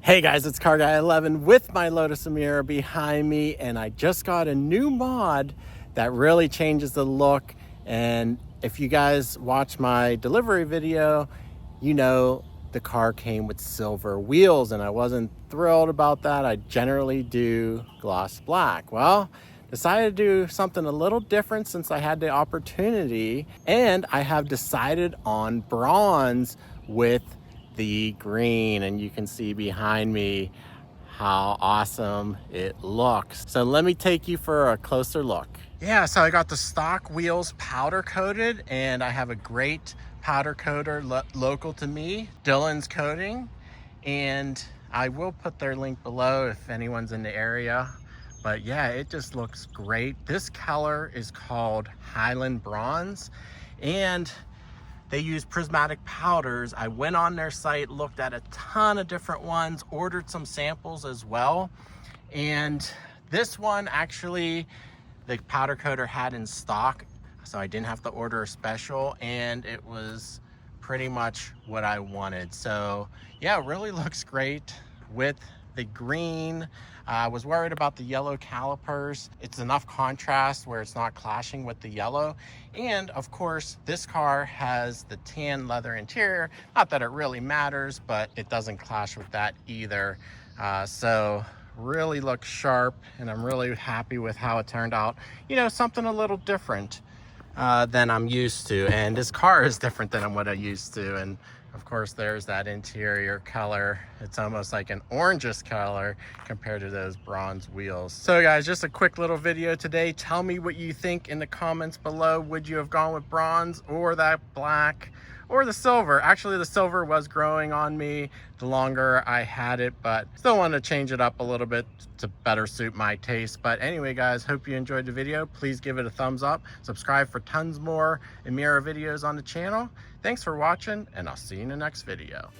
Hey guys, it's Car Guy 11 with my Lotus Emira behind me, and I just got a new mod that really changes the look. And if you guys watch my delivery video, you know the car came with silver wheels, and I wasn't thrilled about that. I generally do gloss black. Well, decided to do something a little different since I had the opportunity, and I have decided on bronze with the green, and you can see behind me how awesome it looks. So let me take you for a closer look. Yeah, so I got the stock wheels powder coated, and I have a great powder coater local to me, Dylan's Coating, and I will put their link below if anyone's in the area. But yeah, it just looks great. This color is called Highland Bronze, and they use prismatic powders. I went on their site, looked at a ton of different ones, ordered some samples as well. And this one actually, the powder coater had in stock, so I didn't have to order a special, and it was pretty much what I wanted. So yeah, it really looks great with the green. I was worried about the yellow calipers. It's enough contrast where it's not clashing with the yellow. And of course, this car has the tan leather interior. Not that it really matters, but it doesn't clash with that either. So really looks sharp, and I'm really happy with how it turned out. You know, something a little different than I'm used to. And this car is different than what I'm used to. And of course, there's that interior color. It's almost like an orangish color compared to those bronze wheels. So guys, just a quick little video today. Tell me what you think in the comments below. Would you have gone with bronze or that black or the silver? Actually, the silver was growing on me the longer I had it, but still wanted to change it up a little bit to better suit my taste. But anyway, guys, hope you enjoyed the video. Please give it a thumbs up. Subscribe for tons more Emira videos on the channel. Thanks for watching, and I'll see you in the next video.